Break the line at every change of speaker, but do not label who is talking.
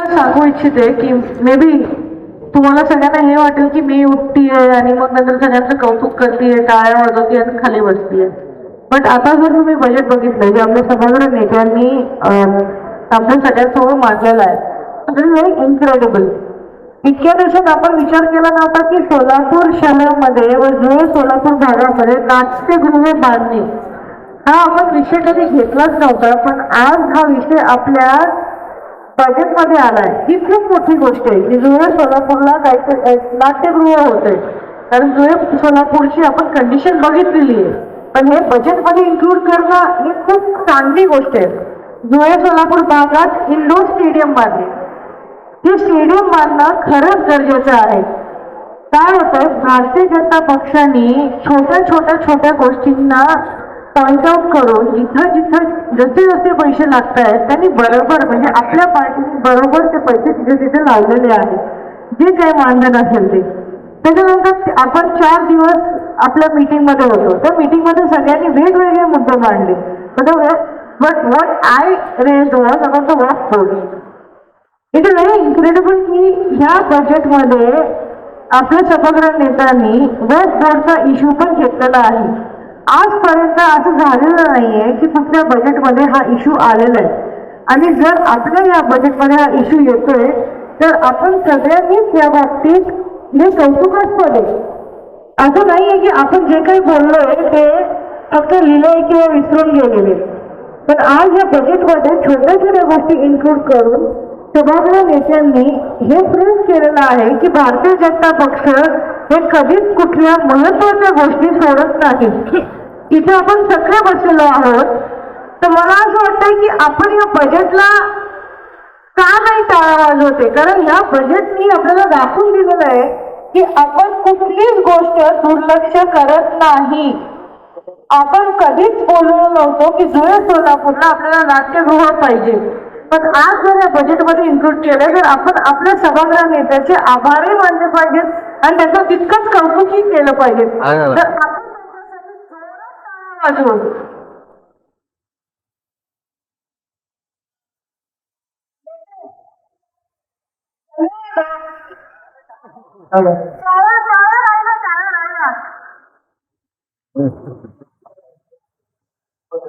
सांगू इच्छिते की मे बी तुम्हाला सगळ्यांना हे वाटेल की मी उठतीये आणि मग नंतर सगळ्यांचं कौतुक करतेय, टाळ्या वाजवते आणि खाली बसतीये. बट आता जर तुम्ही बजेट बघितलं जे आपल्या सगळ्या नेत्यांनी आपल्या सगळ्यांसमोर मांडलेलं आहे, व्हेरी इनक्रेडिबल. इतक्या दिवसात आपण विचार केला नव्हता की सोलापूर शहरामध्ये व जुळे सोलापूर भागामध्ये नाट्यगृह बांधणे हा आपण विषय कधी घेतलाच नव्हता. पण आज हा विषय आपल्या बजेटमध्ये आलाय. ही खूप मोठी गोष्ट आहे की जुळे सोलापूरला काहीतरी नाट्यगृह होते. कारण जुळे सोलापूरची आपण कंडिशन बघितलेली आहे, पण हे बजेटमध्ये इन्क्लूड करणं ही खूप चांगली गोष्ट आहे. जुळे सोलापूर भागात इंडोर स्टेडियम बांधले. हे स्टेडियम बांधणं खरंच गरजेचं आहे. काय होतं, भारतीय जनता पक्षाने छोट्या गोष्टींना पॉइंट आउट करून जिथं जिथं जसे जसे पैसे लागत आहेत त्यांनी बरोबर म्हणजे आपल्या पार्टीने बरोबर ते पैसे तिथे तिथे लावलेले आहेत जे काही मानधन असेल ते. त्याच्यानंतर आपण 4 दिवस आपल्या मीटिंग मध्ये होतो. त्या मीटिंग मध्ये सगळ्यांनी वेगवेगळे मुद्दे मांडले. But what I raise was about the work force. It is very incredible की ह्या बजेटमध्ये आपल्या सभागृह नेत्यांनी वर्क बोर्डचा इश्यू पण घेतलेला आहे. आजपर्यंत असं झालेलं नाहीये की कुठल्या बजेटमध्ये हा इश्यू आलेला आहे. आणि जर आपल्या या बजेटमध्ये हा इश्यू येतोय तर आपण सगळ्यांनीच या बाबतीत हे कौतुकास्पद आहे. असं नाहीये की आपण जे काही बोललोय ते फक्त लिहिलंय किंवा विसरून गेलेले. पण आज या बजेटमध्ये छोट्या गोष्टी इन्क्लूड करून सभागृह नेत्यांनी हे प्रेस केलेलं आहे की भारतीय जनता पक्ष हे कधीच कुठल्या महत्वाच्या गोष्टी सोडत नाही. इथे आपण सगळे बसलेलो आहोत. तर मला असं वाटतंय की आपण या बजेटला का नाही टाळा वाजवते. कारण या बजेटनी आपल्याला दाखवून दिलेलं आहे की आपण कुठलीच गोष्ट दुर्लक्ष करत नाही. आपण कधीच बोललो नव्हतो की जुळे सोलापूरला आपल्याला नाट्यगृह पाहिजे. पण आज जर या बजेटमध्ये इन्क्लूड केलं तर आपण आपल्या सभागृह नेत्याचे आभारही मानले पाहिजेत आणि त्याचं तितकंच कौतुकही केलं पाहिजे. तर आपण त्यांच्यासाठी जोरात टाळ्या वाजवू. टाळा टाळा राहिला.